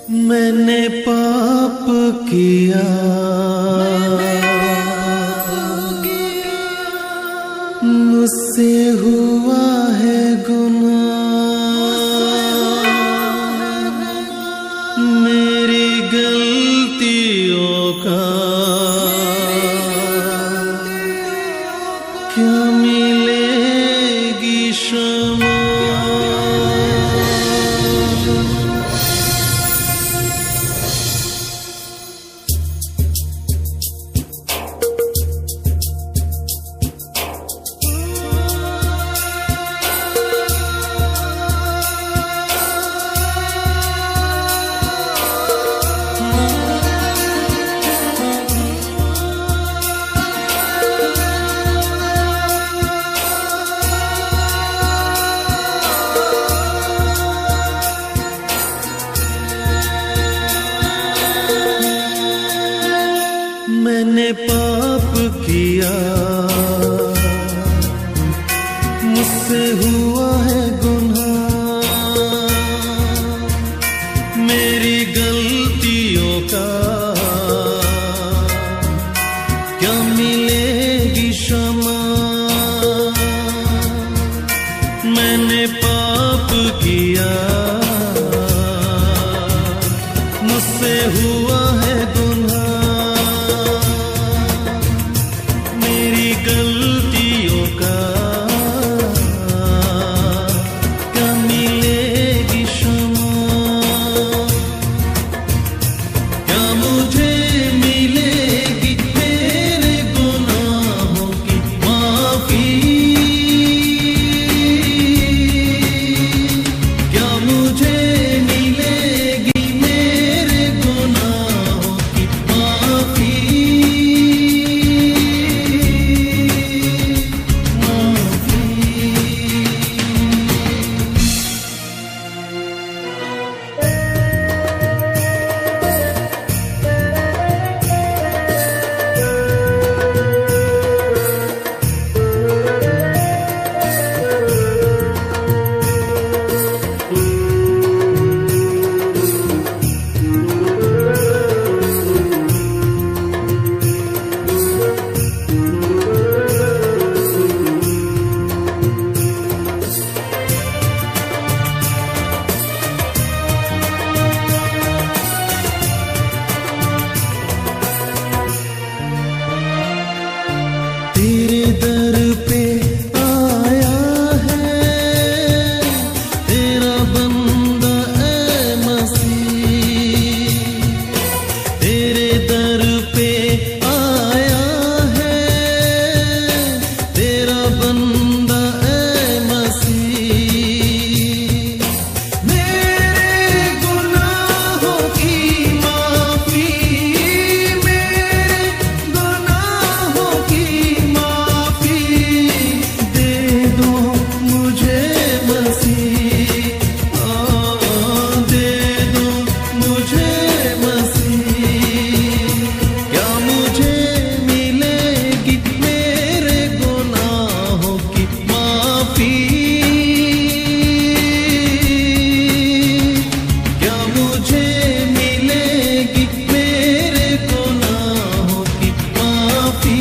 मैंने पाप किया, मुझसे हुआ है गुनाह, मेरी गलतियों का क्या मिलेगी क्षमा। मैंने पाप किया, मुझसे हुआ है गुनाह, मेरी गलतियों का क्या मिलेगी क्षमा। मैंने पाप किया, मुझसे हुआ है गुनाह, गलतियों का क्या मिलेगी क्षमा। क्या मुझे मिलेगी मेरे गुनाहों की माफी। क्या मुझे मिलेगी मेरे गुनाहों की माफी। तेरे दर पे आया है तेरा बंदा ऐ मसीह, तेरे दर पे आया है तेरा बंदा ऐ मसीह। मेरे गुनाहों की माफी, मेरे गुनाहों की दे दो मुझे मसीह, दे दो मुझे मसीह। क्या मुझे मिलेगी मेरे गुनाहों की माफी। क्या मुझे मिलेगी मेरे गुनाहों की माफी।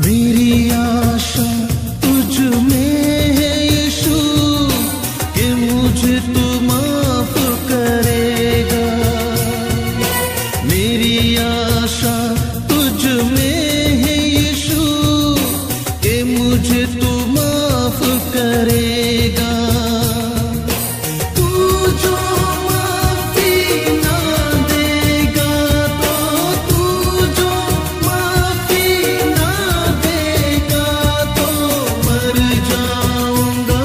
मेरी आशा तुझ में है यीशु, कि मुझे तू माफ करेगा। मेरी आशा तुझ में है यीशु, कि मुझे तू माफ करेगा। तू जो माफी ना देगा, तो तू जो माफी ना देगा, तो मर जाऊंगा।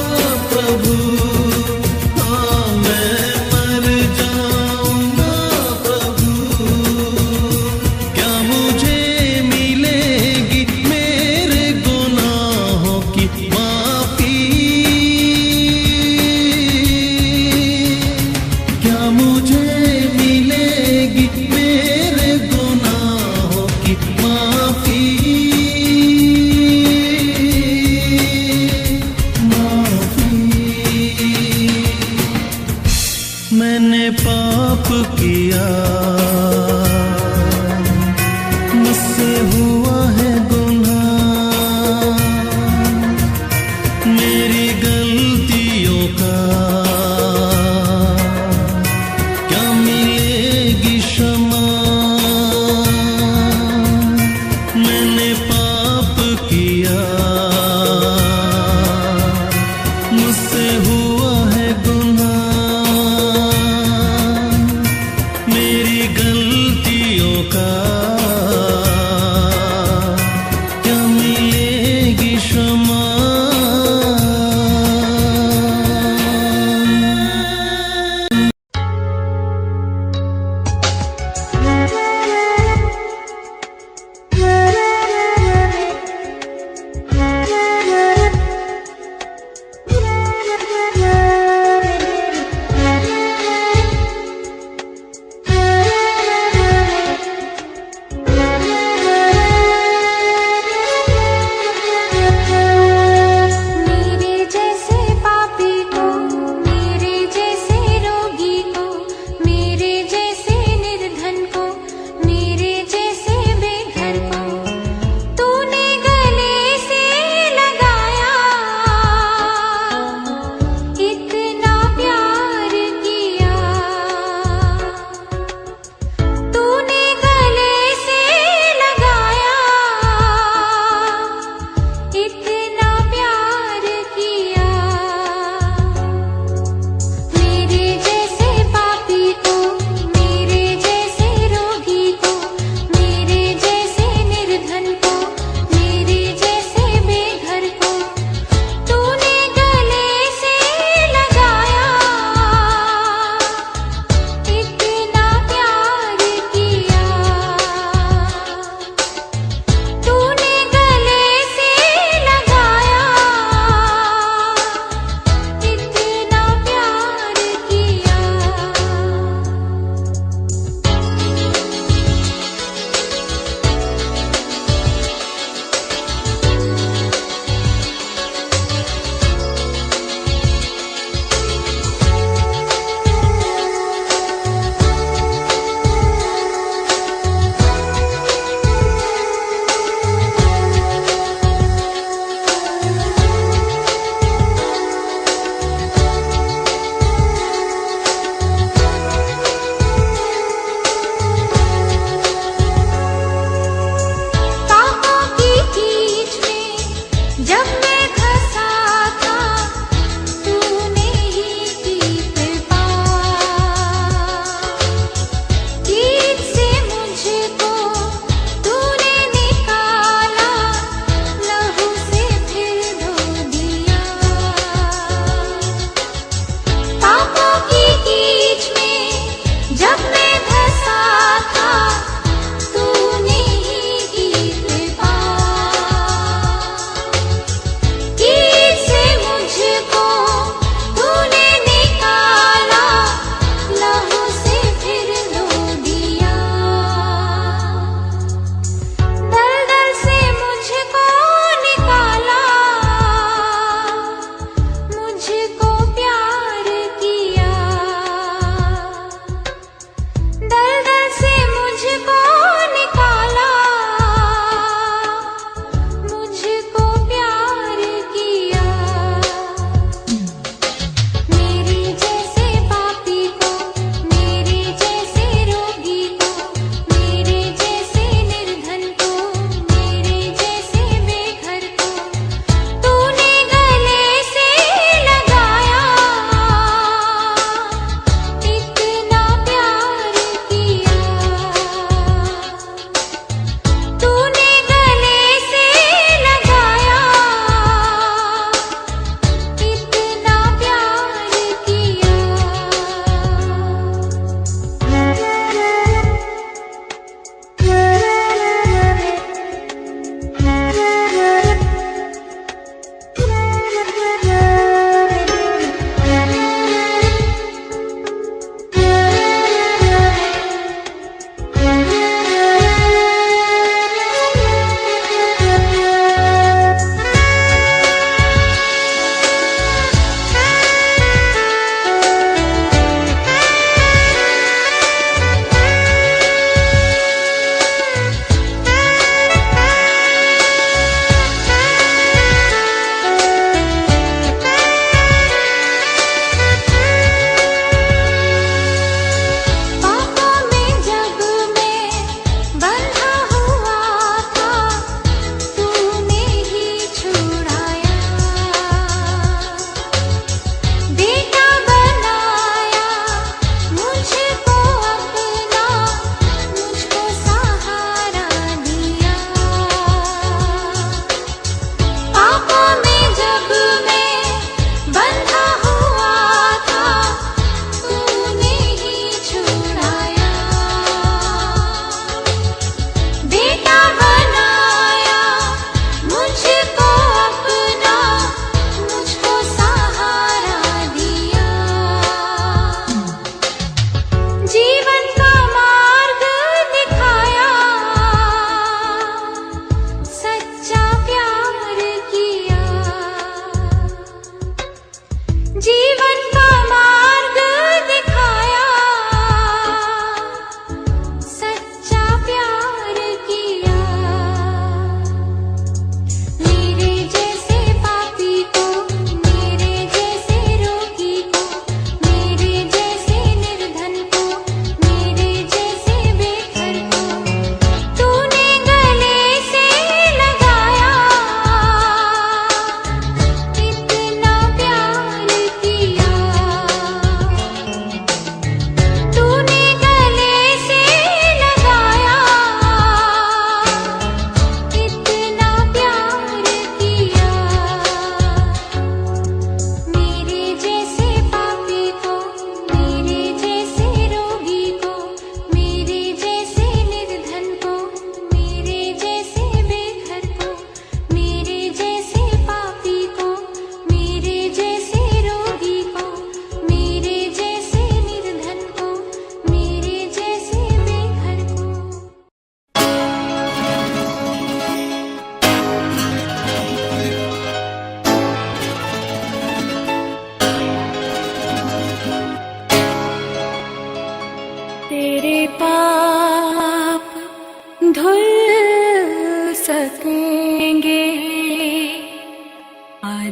किया, मुझसे हुआ है गुनाह, मेरी गलतियों का क्या मिलेगी क्षमा।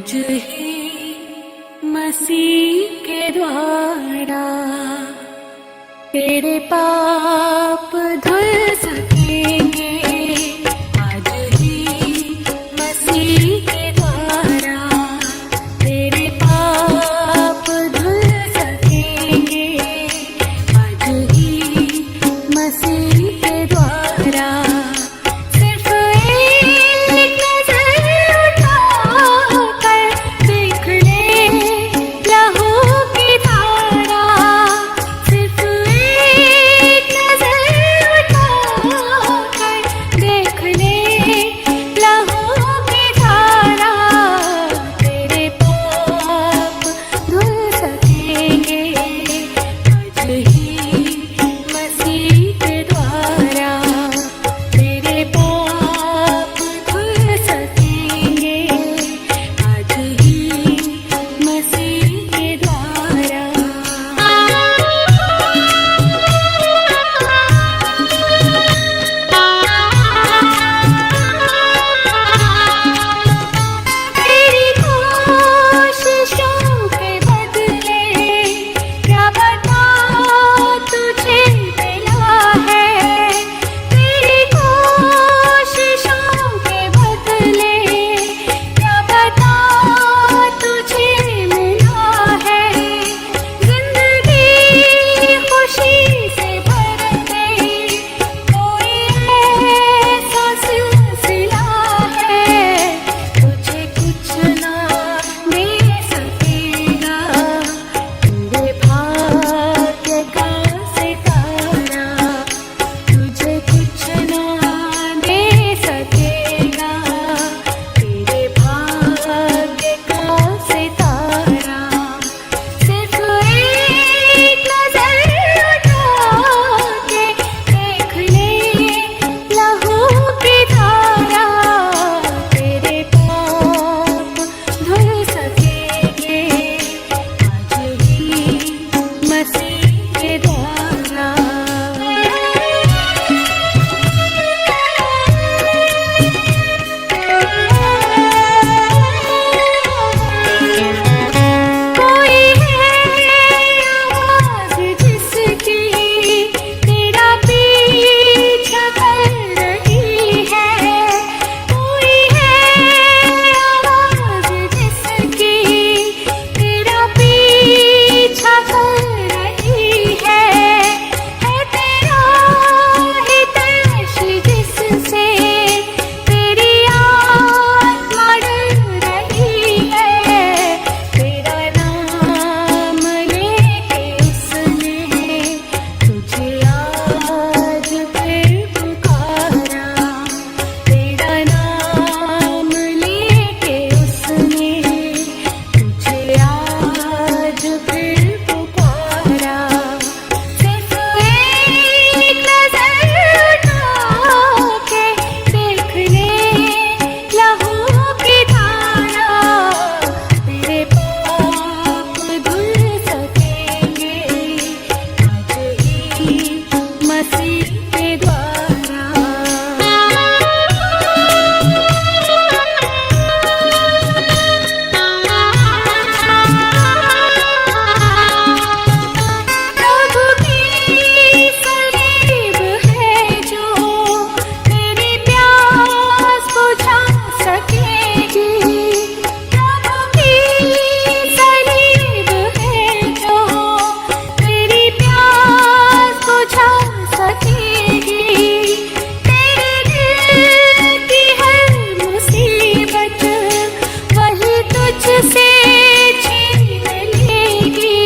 आज ही मसीह के द्वारा तेरे पाप धुल सकेंगे। आज ही मसीह के द्वारा तेरे पाप धुल सकेंगे। आज ही मसीह के द्वारा सिर्फ एक नजर उठाकर देख ले लहू की धारा। सिर्फ एक नजर उठाकर देख ले लहू की धारा। तेरे पाप धुल सकेंगे। आज ही मसीह के द्वारा तेरे पाप धुल सकेंगे। आज ही मसीह के द्वारा। तेरी कोशिशों के बदले क्या बता तुझे मिला है। तेरी कोशिशों के बदले क्या बता तुझे मिला है। जिंदगी खुशी से भर गई कोई ऐसा सिलसिला है। तुझे कुछ ना दे सकेगा तेरे भाग्य का सितारा। तुझे कुछ ना दे सकेगा तेरे भाग्य का सितारा। सिर्फ एक नजर उठा के देख ले लहू की धारा। तेरे पाप धुल सकेंगे। आज ही मसीह के द्वारा। कोई है आवाज़ जिसकी तेरा पीछा कर रही है। कोई है आवाज़ जिसकी तेरा पीछा कर रही है। तेरा हितैषी जिससे तेरी आत्मा डर रही है। तेरा नाम लेके उसने तुझे आज फिर पुकारा। तेरा नाम लेके उसने तुझे आज फिर पुकारा। सिर्फ एक नजर उठा के देख ले लहू की धारा। तेरे पाप धुल सकेंगे। आज ही मसीह के द्वारा। प्रभु की सलीब है जो तेरी प्यास बुझा सकेगी। प्रभु की सलीब है जो तेरी प्यास बुझा सकेगी। तेरे दिल की हर मुसीबत वही तुझसे छीन लेगी।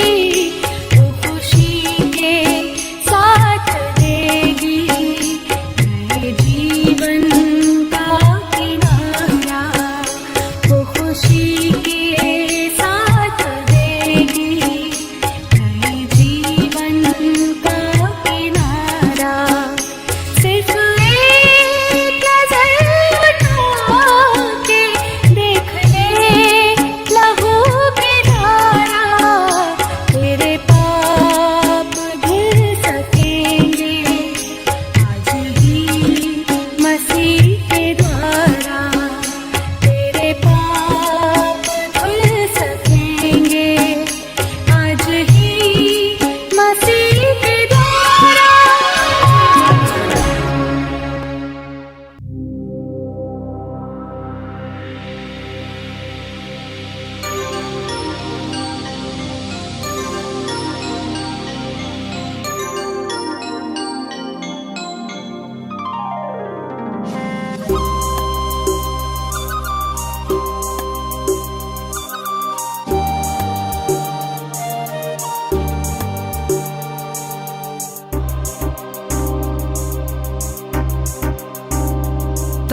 वो खुशी के साथ देगी नए जीवन का किनारा। वो खुशी के साथ देगी नए जीवन का किनारा। सिर्फ एक नजर उठा के देख ले लहू की धारा। तेरे पाप धुल सकेंगे। आज ही मसीह के द्वारा तेरे पाप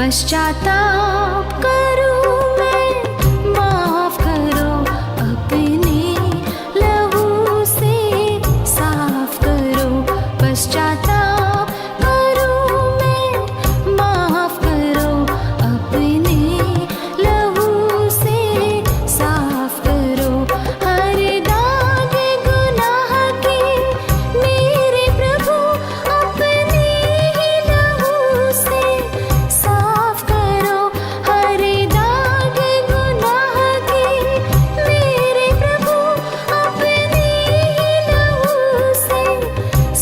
पश्चाताप करूं मैं, माफ करो अपने लहू से साफ करो। पश्चाताप करूं मैं, माफ करो अपने लहू से साफ करो। हर दाग गुनाह के मेरे प्रभु अपने ही लहू से साफ करो। हर दाग गुनाह के मेरे प्रभु अपने ही लहू से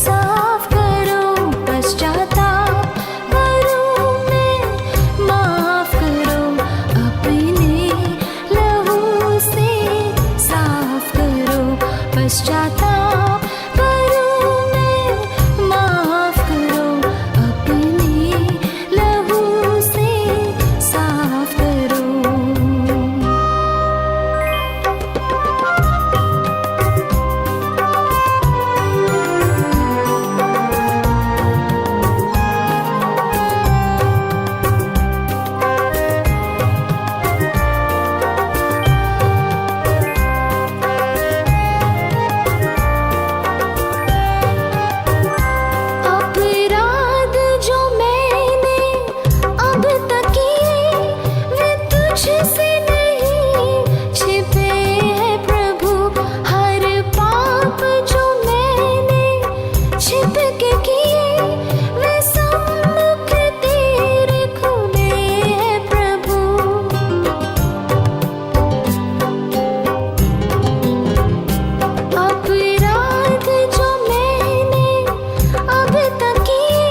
साफ करो। पश्चाताप करूं मैं, माफ करो अपने लहू से साफ करो। पश्चाताप करूं मैं, माफ करो अपने लहू से साफ करो। अपराध जो मैंने अब तक किए वे तुझसे नहीं छिपे हैं प्रभु। हर पाप जो मैंने छिप के किए वे सम्मुख तेरे खुले हैं प्रभु। अपराध जो मैंने अब तक किए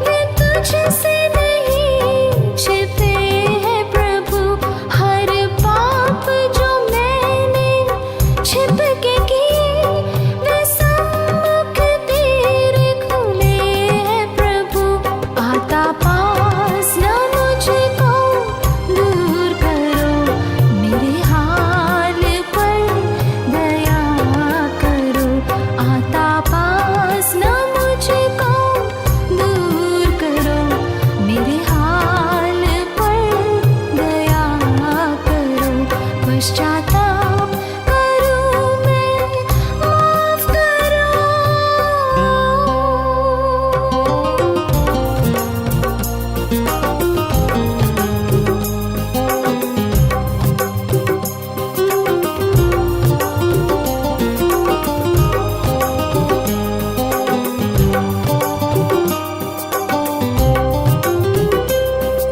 वे तुझसे नहीं छिपे हैं प्रभु। हर पाप जो मैंने छिप के किए वे सम्मुख तेरे खुले हैं प्रभु। आता पास न मुझको दूर करो, मेरे हाल पर दया करो। आता पास न मुझको दूर करो, मेरे हाल पर दया करो। पश्चाताप करूं मैं, माफ करो।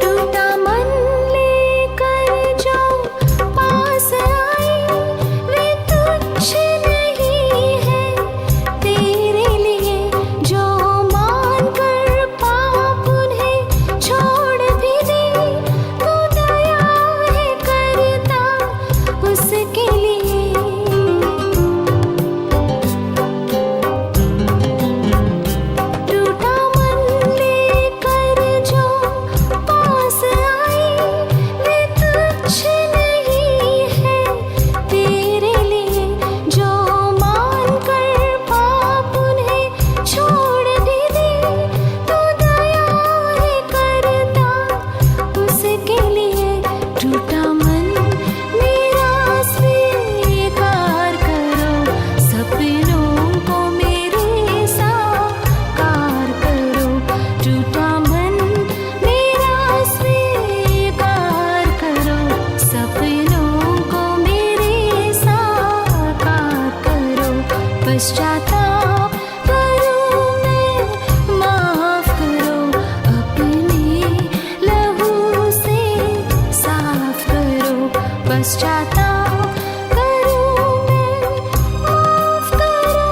टूटा मन लेकर जो पास आए वे तुच्छ नहीं है तेरे लिए। जो मान कर पाप उन्हें छोड़ भी दे, तू दया है करता उसके लिए। टूटा मन लेकर जो पास आए वे तुच्छ नहीं है तेरे लिए। जो मान कर पाप उन्हें छोड़ भी दे, तू दया है करता उसके लिए। टूटा मन मेरा स्वीकार करो, सपनों को मेरे साकार करो। टूटा मन मेरा स्वीकार करो, सपनों को मेरे साकार करो। पश्चाताप करूं मैं, माफ करो अपने लहू से साफ करो। पश्चाताप करूं मैं, माफ करो।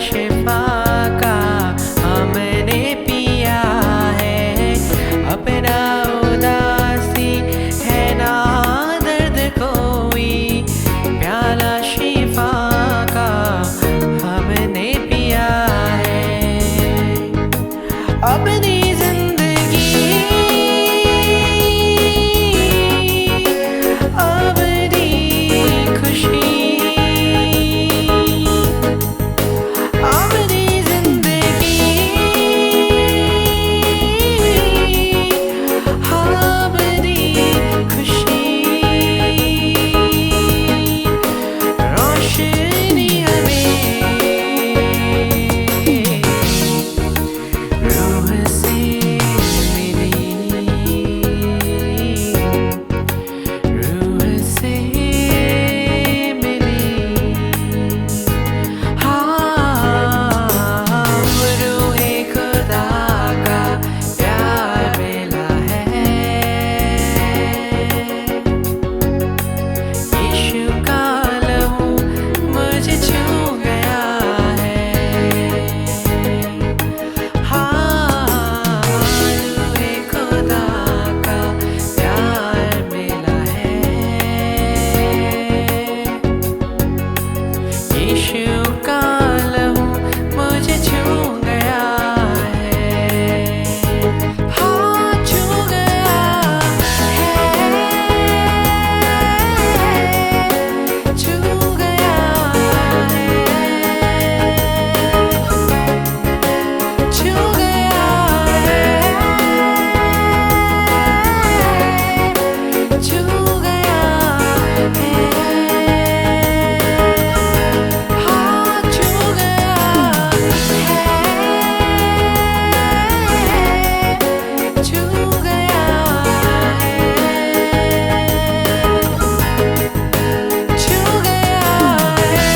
शिफा का हमने पिया है, अपना उदासी है ना दर्द कोई, प्याला शिफा का हमने पिया है। अपनी जिंदगी अपनी खुशी, अपनी जिंदगी अपनी खुशी, रोशनी हमें रूह से मिली, रूह से मिली। हाँ, रूहे खुदा का प्यार मिला है, यीशु का लहू मुझे छू गया है। हाँ, रूहे खुदा का प्यार मिला है, यीशु का लहू मुझे छू गया है। हाँ, छू गया है, छू गया है, छू गया है, छू गया है। हाँ, छू गया है, छू गया है, छू गया है,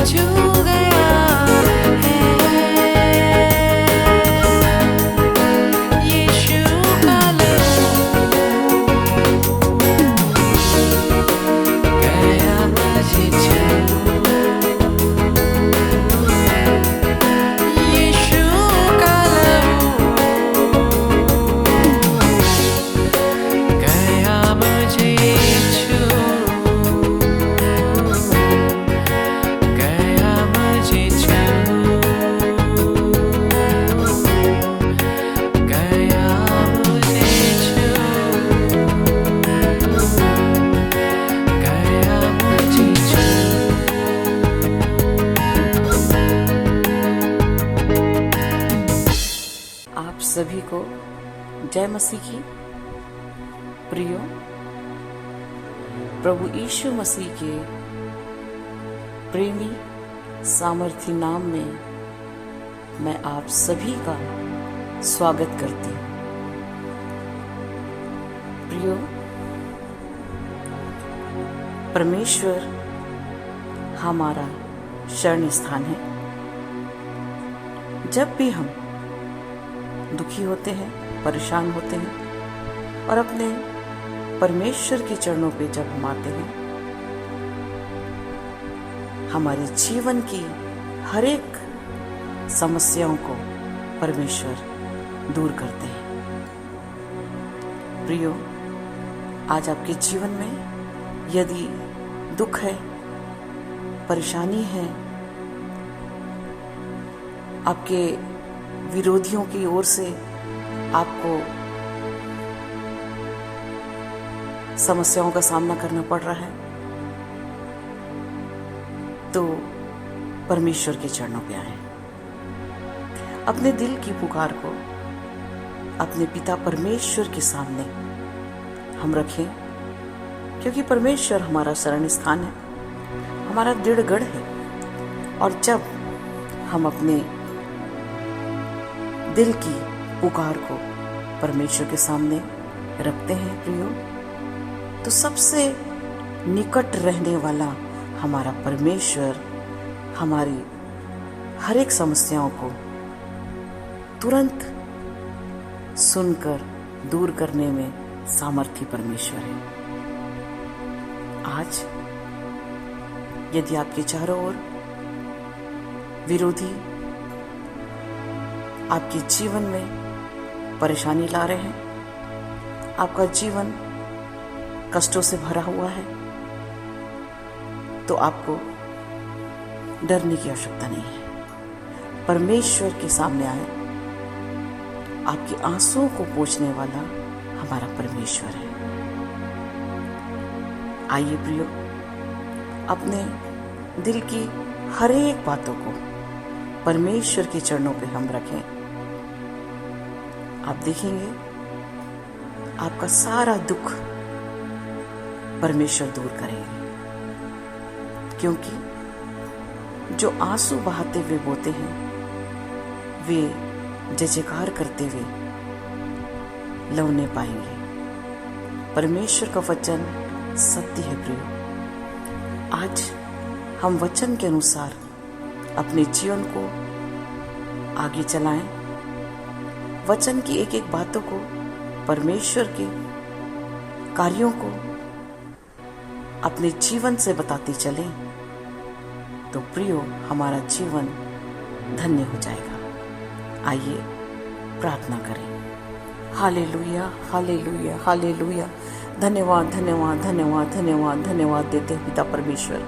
छू गया है। यीशु का लहू गया मुझे छू, यीशु का लहू गया मुझे छू, गया मुझे छू, गया मुझे छू, गया मुझे छू। आप सभी को जय मसीह की। प्रियो, प्रभु यीशु मसीह के प्रेमी सामर्थी नाम में मैं आप सभी का स्वागत करती हूँ। प्रियो, परमेश्वर हमारा शरण स्थान है। जब भी हम दुखी होते हैं, परेशान होते हैं और अपने परमेश्वर के चरणों पे जब हम आते हैं, हमारे जीवन की हर एक समस्याओं को परमेश्वर दूर करते हैं। प्रियो, आज आपके जीवन में यदि दुख है, परेशानी है, आपके विरोधियों की ओर से आपको समस्याओं का सामना करना पड़ रहा है, तो परमेश्वर के चरणों पे आए। अपने दिल की पुकार को अपने पिता परमेश्वर के सामने हम रखें, क्योंकि परमेश्वर हमारा शरण स्थान है, हमारा दृढ़ गढ़ है। और जब हम अपने दिल की पुकार को परमेश्वर के सामने रखते हैं प्रियो, तो सबसे निकट रहने वाला हमारा परमेश्वर हमारी हर एक समस्याओं को तुरंत सुनकर दूर करने में सामर्थी परमेश्वर है। आज यदि आपके चारों ओर विरोधी आपके जीवन में परेशानी ला रहे हैं, आपका जीवन कष्टों से भरा हुआ है, तो आपको डरने की आवश्यकता नहीं है। परमेश्वर के सामने आए। आपके आंसुओं को पोंछने वाला हमारा परमेश्वर है। आइए प्रियो, अपने दिल की हर एक बातों को परमेश्वर के चरणों पे हम रखें। आप देखेंगे आपका सारा दुख परमेश्वर दूर करेंगे, क्योंकि जो आंसू बहाते हुए बोते हैं वे जय जयकार करते हुए लौने पाएंगे। परमेश्वर का वचन सत्य है प्रियो। आज हम वचन के अनुसार अपने जीवन को आगे चलाएं। वचन की एक एक बातों को, परमेश्वर के कार्यों को अपने जीवन से बताते चलें, तो प्रियो हमारा जीवन धन्य हो जाएगा। आइए प्रार्थना करें। Hallelujah, hallelujah, hallelujah. धन्यवाद, धन्यवाद, धन्यवाद, धन्यवाद, धन्यवाद देते हैं पिता परमेश्वर।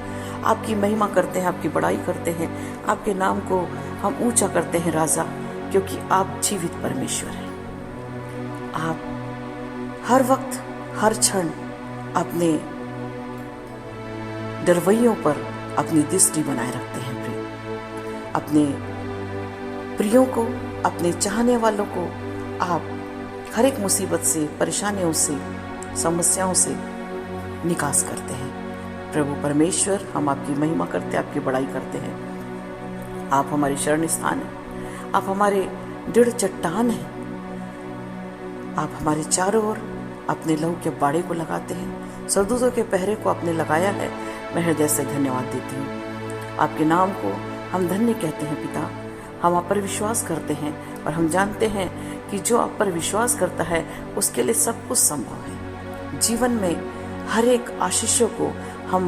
आपकी महिमा करते हैं, आपकी बड़ाई करते हैं, आपके नाम को हम ऊंचा करते हैं राजा, क्योंकि आप जीवित परमेश्वर हैं। आप हर वक्त हर क्षण अपने डरवैयों पर अपनी दृष्टि बनाए रखते हैं प्रिय। अपने प्रियों को, अपने चाहने वालों को आप हर एक मुसीबत से, परेशानियों से, समस्याओं से निकास करते हैं। प्रभु परमेश्वर, हम आपकी महिमा करते हैं, आपकी बड़ाई करते हैं। आप हमारे शरण स्थान हैं, आप हमारे दृढ़ चट्टान हैं। आप हमारे चारों ओर अपने लहू के बाड़े को लगाते हैं, सरदूतों के पहरे को आपने लगाया है। मैं हृदय से धन्यवाद देती हूँ। आपके नाम को हम धन्य कहते हैं पिता। हम आप पर विश्वास करते हैं और हम जानते हैं कि जो आप पर विश्वास करता है उसके लिए सब कुछ संभव है। जीवन में हर एक आशीषों को हम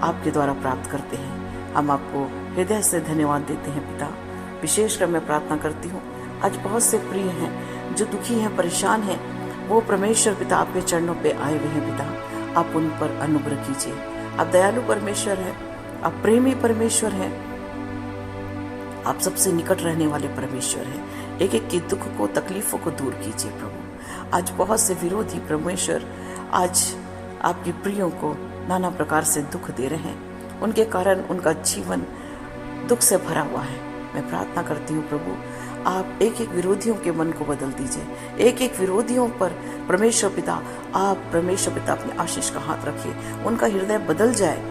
आपके द्वारा प्राप्त करते हैं। हम आपको हृदय से धन्यवाद देते हैं पिता। विशेषकर मैं प्रार्थना करती हूँ, आज बहुत से प्रिय हैं जो दुखी हैं, परेशान हैं, वो परमेश्वर पिता आपके चरणों पे आए हुए हैं पिता। आप उन पर अनुग्रह कीजिए। आप दयालु परमेश्वर हैं, आप प्रेमी परमेश्वर हैं, आप सबसे निकट रहने वाले परमेश्वर हैं। एक एक के दुख को, तकलीफों को दूर कीजिए प्रभु। आज बहुत से विरोधी परमेश्वर आज आपके प्रियों को नाना प्रकार से दुख दे रहे हैं, उनके कारण उनका जीवन दुख से भरा हुआ है। मैं प्रार्थना करती हूँ प्रभु, आप एक एक विरोधियों के मन को बदल दीजिए। एक एक विरोधियों पर परमेश्वर पिता, आप परमेश्वर पिता अपने आशीष का हाथ रखिए, उनका हृदय बदल जाए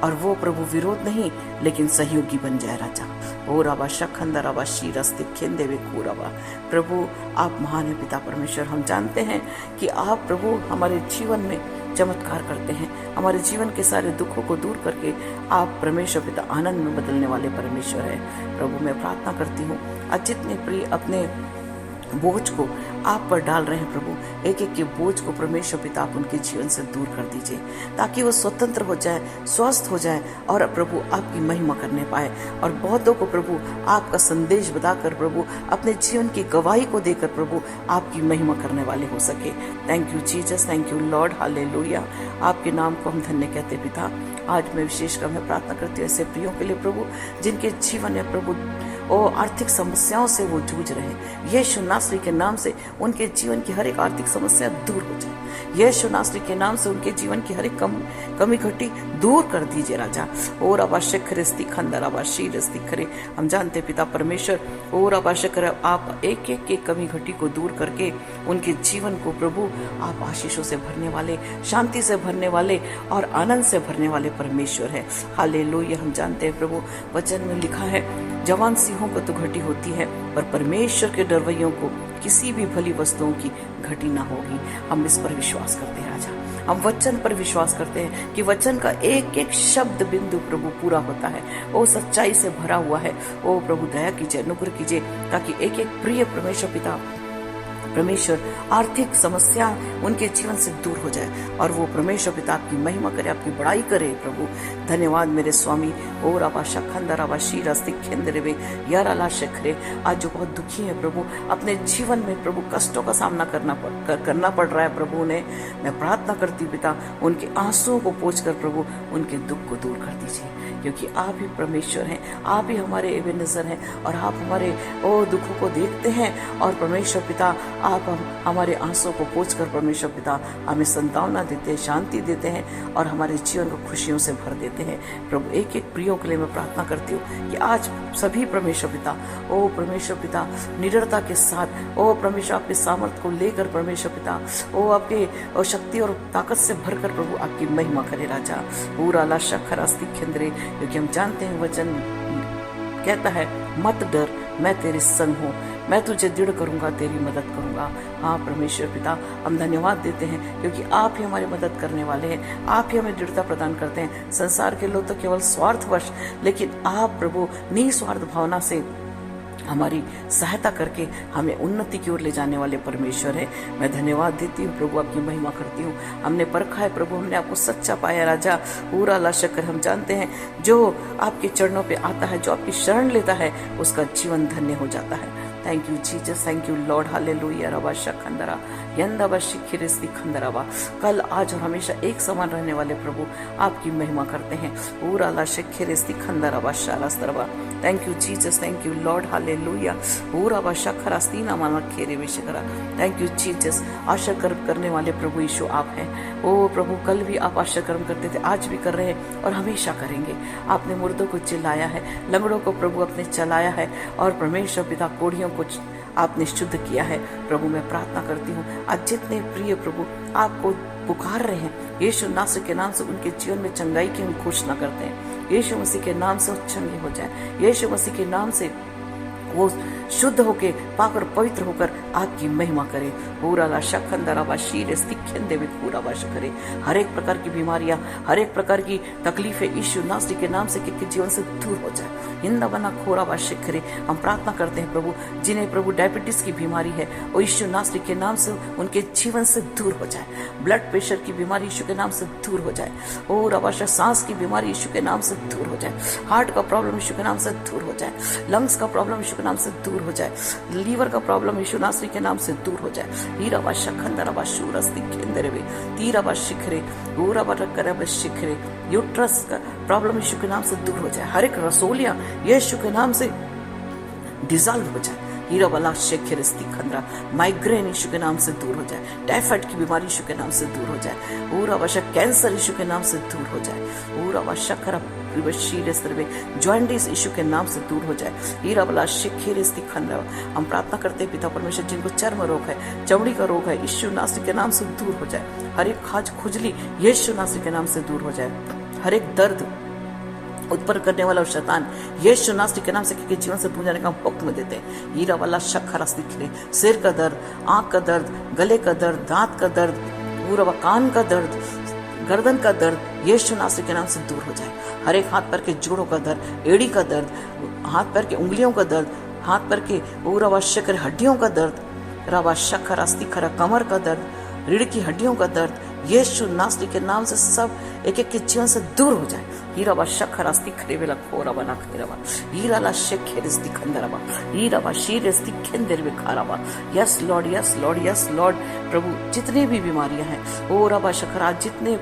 और वो प्रभु विरोध नहीं लेकिन सहयोगी बन जाए राजा। ओ राबा शखंदा राबा शीरस्तिक खेंदेवे खूराबा। प्रभु आप महान है पिता परमेश्वर। हम जानते हैं कि आप प्रभु हमारे जीवन में चमत्कार करते हैं, हमारे जीवन के सारे दुखों को दूर करके आप परमेश्वर पिता आनंद में बदलने वाले परमेश्वर है। प्रभु मैं प्रार्थना करती हूँ, आज जितने प्रिय अपने बोझ को आप पर डाल रहे हैं प्रभु, एक एक के बोझ को परमेश्वर पिता आप उनके जीवन से दूर कर दीजिए, ताकि वो स्वतंत्र हो जाए, स्वस्थ हो जाए और प्रभु आपकी महिमा करने पाए और बहुतों को प्रभु आपका संदेश बताकर प्रभु अपने जीवन की गवाही को देकर प्रभु आपकी महिमा करने वाले हो सके। Thank you Jesus, thank you Lord, hallelujah. आपके नाम को हम धन्य कहते पिता। आज मैं विशेषकर मैं प्रार्थना करती हूँ ऐसे प्रियों के लिए प्रभु, जिनके जीवन में प्रभु आर्थिक समस्याओं से वो जूझ रहे हैं। यीशु नासरी के नाम से उनके जीवन की हर एक आर्थिक समस्या दूर हो जाए। यीशु नासरी के नाम से उनके जीवन की हर एक कमी घटी दूर कर दीजिए राजा। और अवश्यक खरिस्ती खंदर अवश्य रस्ती खरे। हम जानते पिता परमेश्वर, और अवश्यक आप एक एक के कमी घटी को दूर करके उनके जीवन को प्रभु आप आशीषों से भरने वाले, शांति से भरने वाले और आनंद से भरने वाले परमेश्वर है। हालेलुया। हम जानते हैं प्रभु, वचन में लिखा है जवान सिंहों को तो घटी होती है पर परमेश्वर के डरवैयों को किसी भी भली वस्तुओं की घटी ना होगी। हम इस पर विश्वास करते हैं राजा। हम वचन पर विश्वास करते हैं कि वचन का एक एक शब्द बिंदु प्रभु पूरा होता है, वो सच्चाई से भरा हुआ है। ओ प्रभु दया कीजिए, अनुग्रह कीजिए, ताकि एक एक प्रिय परमेश्वर पिता परमेश्वर आर्थिक समस्या उनके जीवन से दूर हो जाए और वो परमेश्वर पिता आपकी महिमा करे, आपकी बड़ाई करे प्रभु। धन्यवाद मेरे स्वामी। और आबाशा खंदर आबाशी रस्तिक खेंदरे में यार अला शेखरे, आज जो बहुत दुखी है प्रभु, अपने जीवन में प्रभु कष्टों का सामना करना पड़ रहा है प्रभु ने, मैं प्रार्थना करती हूँ पिता उनके आंसुओं को पोंछकर प्रभु उनके दुख को दूर कर दीजिए, क्योंकि आप ही परमेश्वर हैं, आप ही हमारे एबेनेज़र हैं और आप हमारे दुखों को देखते हैं। और परमेश्वर पिता आप हमारे आंसुओं को पोंछकर परमेश्वर पिता हमें सांत्वना देते हैं, शांति देते हैं और हमारे जीवन को खुशियों से भर देते हैं प्रभु। एक एक प्रियों के लिए मैं प्रार्थना करती हूँ कि आज सभी परमेश्वर पिता परमेश्वर पिता निडरता के साथ परमेश्वर आपके सामर्थ्य को लेकर परमेश्वर पिता आपके शक्ति और ताकत से भरकर प्रभु आपकी महिमा करे राजा। पूरा लाशा खरास्ती खेंद्रे, क्योंकि हम जानते हैं वचन कहता है मत डर, मैं तेरे संग हूँ, मैं तुझे दृढ़ करूंगा, तेरी मदद करूंगा। हाँ परमेश्वर पिता हम धन्यवाद देते हैं क्योंकि आप ही हमारी मदद करने वाले हैं, आप ही हमें दृढ़ता प्रदान करते हैं। संसार के लोग तो केवल स्वार्थवश, लेकिन आप प्रभु निस्वार्थ भावना से हमारी सहायता करके हमें उन्नति की ओर ले जाने वाले परमेश्वर है। मैं धन्यवाद देती हूँ प्रभु, आपकी महिमा करती हूँ। हमने परखा है प्रभु, हमने आपको सच्चा पाया राजा। पूरा लाशकर हम जानते हैं जो आपके चरणों पे आता है, जो आपकी शरण लेता है, उसका जीवन धन्य हो जाता है। Thank you Jesus, thank you Lord, hallelujah. रबा शखंदरा यंदबा शिखिरिस्ती खंदराबा, कल आज और हमेशा एक समान रहने वाले प्रभु आपकी महिमा करते हैं। पूरा ला शिखिरिस्ती खंदराबा शारास्तरबा, thank you Jesus, thank you Lord, hallelujah. पूरा बा शखरास्तीना माना खेरे विशकरा, थैंक यू जीसस। आशा करने वाले प्रभु यीशु आप हैं। ओ प्रभु, कल भी आप आशा कर्म करते थे, आज भी कर रहे हैं और हमेशा करेंगे। आपने मुर्दों को चिल्लाया है, लंगड़ों को प्रभु आपने चलाया है और परमेश्वर पिता कोढ़ियों को आपने शुद्ध किया है। प्रभु मैं प्रार्थना करती हूँ आज जितने प्रिय प्रभु आपको पुकार रहे हैं, यीशु नासरी के नाम से उनके जीवन में चंगाई की हम घोषणा करते हैं। यीशु मसीह के नाम से वो चंगे हो जाए, यीशु मसीह के नाम से वो शुद्ध होके पाकर पवित्र होकर आपकी महिमा करे। पूरा ला शखंदराबा शीर स्तिख्यन देवी पूरा वाश करे। हर एक प्रकार की बीमारियां, हर एक प्रकार की तकलीफें यीशु नासरी के नाम से किसी जीवन से दूर हो जाए। हिंदा बना खोरा वाश करे। हम प्रार्थना करते हैं प्रभु, जिन्हें प्रभु डायबिटीज की बीमारी है वो यीशु नासरी के नाम से उनके जीवन से दूर हो जाए। ब्लड प्रेशर की बीमारी यीशु के नाम से दूर हो जाए। और अवश्य सांस की बीमारी यीशु के नाम से दूर हो जाए। हार्ट का प्रॉब्लम यीशु के नाम से दूर हो जाए। लंग्स का प्रॉब्लम यीशु के नाम से दूर हो जाए। लीवर का प्रॉब्लम यीशु नासरी के नाम से दूर हो जाए। हीराबा शखंदराबा शूरस्ती केंद्रवे तीराबा शिखरे ऊराबा रकरबा शिखरे। यूट्रस का प्रॉब्लम यीशु के नाम से दूर हो जाए। हर एक रसोलियां यीशु के नाम से डिसॉल्व हो जाए। हीरा वाला शेखरिस्ती खंद्रा, माइग्रेन यीशु के नाम से दूर हो जाए। टाइफाइड की बीमारी यीशु के नाम से दूर हो जाए। पूरा वशा कैंसर यीशु के नाम से दूर हो जाए। पूरा वशा खरा जॉइंटिस यीशु के नाम से दूर हो जाए। हीरा वाला शेखरिस्ती खंद्रा। हम प्रार्थना करते हैं पिता परमेश्वर, जिनको चर्म रोग है, चमड़ी का रोग है, यीशु नासरी के नाम से दूर हो जाए। हर एक खाज खुजली यीशु नासरी के नाम से दूर हो जाए। हर एक दर्द उत्पन्न करने वाला शैतान यीशु नासरी के नाम से किसी जीवन से दूर जाने का हुक्म देते हैं। हीरा वाला शखरास दिखले, सिर का दर्द, आंख का दर्द, गले का दर्द, दांत का दर्द, पूरा कान का दर्द, गर्दन का दर्द यीशु नासरी के नाम से दूर हो जाए। हर एक हाथ पैर के जोड़ों का दर्द, एड़ी का दर्द, हाथ पैर के उंगलियों का दर्द, हाथ पैर के पूरा वशकर हड्डियों का दर्द, रवा शखरास्ती खरा कमर का दर्द, रीढ़ की हड्डियों का दर्द यीशु नासरी के नाम से सब एक एक के जीवन से दूर हो जाए। हीराबा शखरास्ती खरेवेला खोराबा ना खरेवा, हीराला शेखेरिस्ती खंदराबा, हीराबा शीरेस्ती खेंदरवे खाराबा। Yes lord, yes lord, yes lord. प्रभु जितनी भी बीमारियां हैं, ओ रबा शखरा, जितने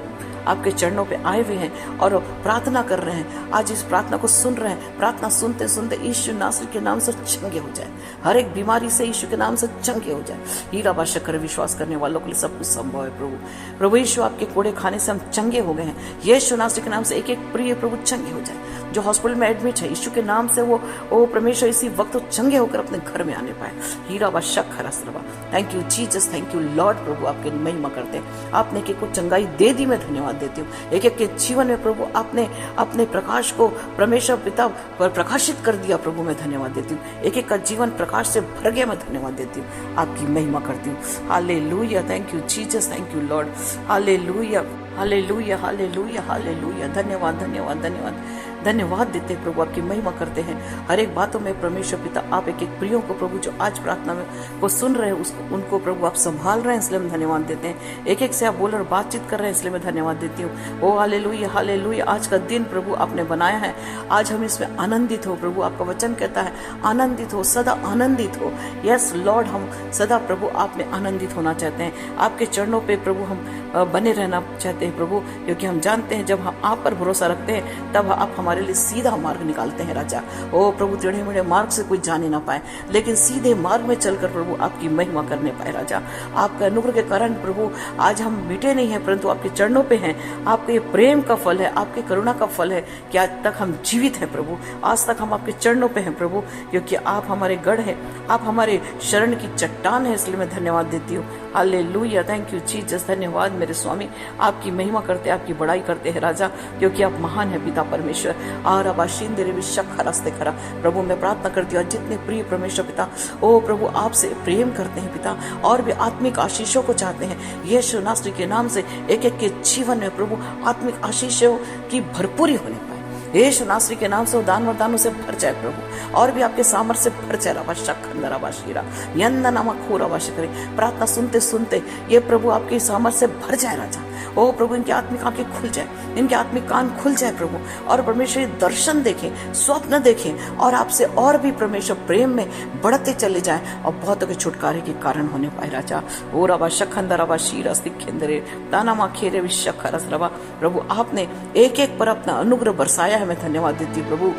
आपके चरणों पे आए हुए हैं और प्रार्थना कर रहे हैं, आज इस प्रार्थना को सुन रहे हैं, प्रार्थना सुनते सुनते यीशु नासरी के नाम से चंगे हो जाए। हर एक बीमारी से यीशु के नाम से चंगे हो जाए। हीरा बाशा कर विश्वास करने वालों के लिए सब कुछ संभव है प्रभु। प्रभु यीशु आपके कोड़े खाने से हम चंगे हो गए हैं। यीशु नासरी के नाम से एक एक प्रिय प्रभु चंगे हो जाए। जो हॉस्पिटल में एडमिट है, यीशु के नाम से वो परमेश्वर इसी वक्त चंगे होकर अपने घर में आने पाए। हीरा बाशा खरसरवा। Thank you Jesus, thank you lord. प्रभु आपकी महिमा करते हैं। आपने एक को चंगाई दे दी, मैं धन्यवाद देती हूँ। एक एक के जीवन में प्रभु आपने अपने प्रकाश को परमेश्वर पिता पर प्रकाशित कर दिया। प्रभु मैं धन्यवाद देती हूँ। एक एक का जीवन प्रकाश से भर गया, मैं धन्यवाद देती हूँ। आपकी महिमा करती हूँ। Hallelujah, thank you Jesus, thank you Lord, hallelujah. Hallelujah, hallelujah, hallelujah. धन्यवाद, धन्यवाद, धन्यवाद, धन्यवाद देते हैं प्रभु, आपकी महिमा करते हैं हर एक बातों में। परमेश्वर पिता, आप एक एक प्रियों को प्रभु जो आज प्रार्थना में को सुन रहे हैं उसको उनको प्रभु आप संभाल रहे हैं, इसलिए हम धन्यवाद देते हैं। एक एक से आप बोल और बातचीत कर रहे हैं, इसलिए मैं धन्यवाद देती हूँ। ओ हालेलुया, हालेलुया। आज का दिन प्रभु आपने बनाया है, आज हम इसमें आनंदित हो प्रभु। आपका वचन कहता है आनंदित हो, सदा आनंदित हो। यस लॉर्ड, हम सदा प्रभु आप में आनंदित होना चाहते हैं, आपके चरणों पे प्रभु हम बने रहना चाहते हैं प्रभु, क्योंकि हम जानते हैं जब हम आप पर भरोसा रखते हैं तब आप हमारे लिए सीधा मार्ग निकालते हैं राजा। ओ प्रभु, टेढ़े मेढ़े मार्ग से कोई जाने ना पाए, लेकिन सीधे मार्ग में चलकर प्रभु आपकी महिमा करने पाए राजा। आपका अनुग्रह के कारण प्रभु आज हम मिटे नहीं हैं, परंतु आपके चरणों पे हैं। आपके प्रेम का फल है, आपके करुणा का फल है कि आज तक हम जीवित हैं प्रभु। आज तक हम आपके चरणों पे हैं प्रभु, क्योंकि आप हमारे गढ़ हैं, आप हमारे शरण की चट्टान है, इसलिए मैं धन्यवाद देती हूँ। Hallelujah, thank you Jesus. धन्यवाद मेरे स्वामी, आपकी महिमा करते हैं, आपकी बड़ाई करते हैं राजा, क्योंकि आप महान है पिता परमेश्वर। और अब आशीन दे विशक खरास्ते खरा प्रभु, मैं प्रार्थना करती हूँ जितने प्रिय परमेश्वर पिता ओ प्रभु आपसे प्रेम करते हैं पिता, और भी आत्मिक आशीषों को चाहते हैं, यीशु नासरी के नाम से एक एक के जीवन में प्रभु आत्मिक आशीषों की भरपूरी होने पाए। यीशु नासरी के नाम से दान वरदानों से भर जाए प्रभु, और भी आपके सामर्थ्य से भर जाए रवा शखंदर रवा शीरा यंदा नामा खोरा वाश करे। प्रार्थना सुनते सुनते ये प्रभु आपके सामर्थ्य से भर जाए राजा। ओ प्रभु, इनकी आत्मिक आंखें खुल जाए, इनके आत्मिक कान खुल जाए प्रभु, और परमेश्वर दर्शन देखें, स्वप्न देखें, और आपसे और भी परमेश्वर प्रेम में बढ़ते चले जाएं, और बहुतों के छुटकारे के कारण होने पाए राजा। ओ रवा शखंदर रवा शीरा सिखेंदरे दाना मा खेरे विशखरस रवा। प्रभु आपने एक एक पर अपना अनुग्रह बरसाया है, मैं धन्यवाद देती हूँ प्रभु।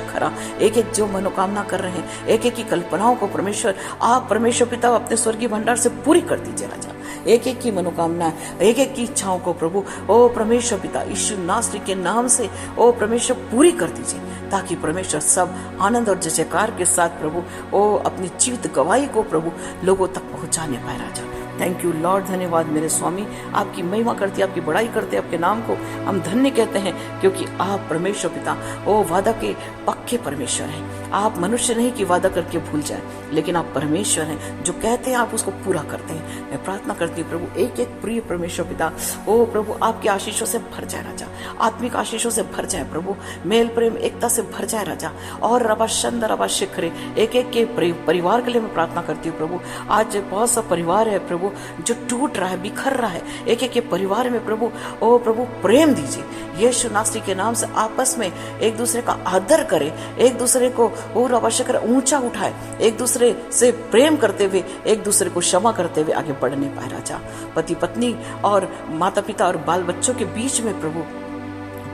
खरा एक एक जो मनोकामना कर रहे हैं, एक एक की कल्पनाओं को परमेश्वर आप परमेश्वर पिता अपने स्वर्गीय भंडार से पूरी कर दीजिए राजा। एक एक की मनोकामना, एक एक की इच्छाओं को प्रभु ओ परमेश्वर पिता यीशु नासरी के नाम से ओ परमेश्वर पूरी कर दीजिए, ताकि परमेश्वर सब आनंद और जय जयकार के साथ प्रभु ओ अपनी जीवित गवाही को प्रभु लोगों तक पहुंचाने पाए राजा। थैंक यू लॉर्ड, धन्यवाद मेरे स्वामी, आपकी महिमा करते, आपकी बड़ाई करते, आपके नाम को हम धन्य कहते हैं, क्योंकि आप परमेश्वर पिता ओ वादा के पक्के परमेश्वर हैं। आप मनुष्य नहीं कि वादा करके भूल जाए, लेकिन आप परमेश्वर हैं, जो कहते हैं आप उसको पूरा करते हैं। मैं प्रार्थना करती हूँ प्रभु एक एक प्रिय परमेश्वर पिता ओ प्रभु आपके आशीषों से भर जाए राजा, आत्मिक आशीषों से भर जाए प्रभु, मेल प्रेम एकता से भर जाए राजा। और रबा शंद रबा शिखरे एक एक के परिवार के लिए मैं प्रार्थना करती हूँ प्रभु। आज बहुत सा परिवार है प्रभु जो टूट रहा है, बिखर रहा है, एक एक के परिवार में प्रभु ओ प्रभु प्रेम दीजिए। यीशु नासरी के नाम से आपस में एक दूसरे का आदर करे, एक दूसरे को और आवश्यक ऊंचा उठाए, एक दूसरे से प्रेम करते हुए, एक दूसरे को क्षमा करते हुए आगे बढ़ने पाए राजा। पति पत्नी और माता पिता और बाल बच्चों के बीच में प्रभु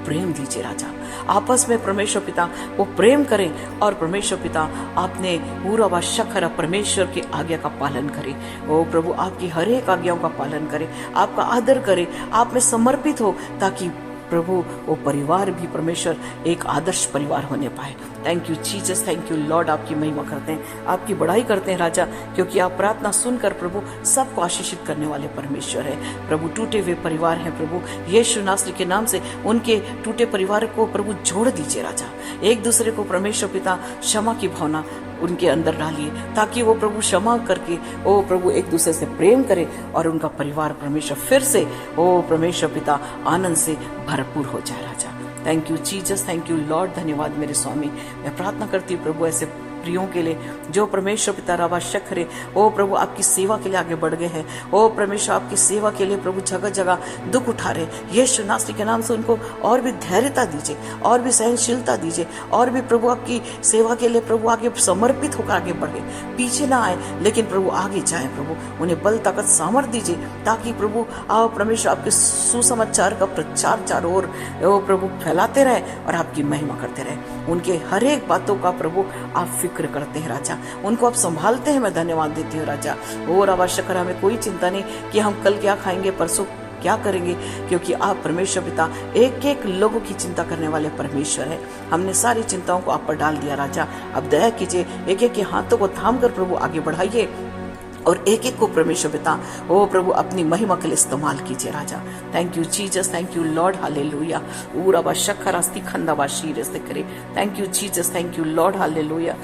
प्रेम दीजिए राजा। आपस में परमेश्वर पिता वो प्रेम करें, और परमेश्वर पिता आपने पूरा व शखर परमेश्वर की आज्ञा का पालन करें। ओ प्रभु आपकी हर एक आज्ञाओं का पालन करें, आपका आदर करें, आप में समर्पित हो, ताकि प्रभु वो परिवार भी परमेश्वर एक आदर्श परिवार होने पाए। Thank you Jesus, thank you Lord, आपकी महिमा करते हैं, आपकी बड़ाई करते हैं राजा, क्योंकि आप प्रार्थना सुनकर प्रभु सबको आशीषित करने वाले परमेश्वर है। प्रभु टूटे हुए परिवार हैं प्रभु यीशु नासरी के नाम से उनके टूटे परिवार को प्रभु जोड़ दीजिए राजा। एक दूसरे को परमेश्वर पिता क्षमा की भावना उनके अंदर डालिए, ताकि वो प्रभु क्षमा करके ओ प्रभु एक दूसरे से प्रेम करे, और उनका परिवार परमेश्वर फिर से ओ परमेश्वर पिता आनंद से भरपूर हो जाए राजा। Thank you Jesus, thank you lord, धन्यवाद मेरे स्वामी। मैं प्रार्थना करती हूँ प्रभु ऐसे प्रियों के लिए जो परमेश्वर पिता रवा शखरे ओ प्रभु आपकी सेवा के लिए आगे बढ़ गए हैं, ओ परमेश्वर आपकी सेवा के लिए प्रभु जगह जगह दुख उठा रहे, यीशु नासरी के नाम से उनको और भी धैर्यता दीजिए, और भी सहनशीलता दीजिए, और भी प्रभु आपकी सेवा के लिए प्रभु आगे समर्पित होकर आगे बढ़े, पीछे ना आए, लेकिन प्रभु आगे जाए। प्रभु उन्हें बल ताकत सामर्थ दीजिए, ताकि प्रभु आप परमेश्वर आपके सुसमाचार का प्रचार चारों ओर प्रभु फैलाते रहे, और आपकी महिमा करते रहे। उनके हर एक बातों का प्रभु आप फिक्र करते हैं राजा, उनको आप संभालते हैं, मैं धन्यवाद देती हूँ राजा। और आवश्यक हमें कोई चिंता नहीं कि हम कल क्या खाएंगे, परसों क्या करेंगे, क्योंकि आप परमेश्वर पिता एक एक लोगों की चिंता करने वाले परमेश्वर है। हमने सारी चिंताओं को आप पर डाल दिया राजा। अब दया कीजिए, एक एक के हाथों को थाम कर प्रभु आगे बढ़ाइए, और एक एक को परमेश्वर पिता ओ प्रभु अपनी महिमा के लिए इस्तेमाल कीजिए राजा। Thank you Jesus, thank you Lord, hallelujah. ऊरा बा शखरास्ती खंदा बा शीर से करे। Thank you Jesus, thank you Lord, hallelujah.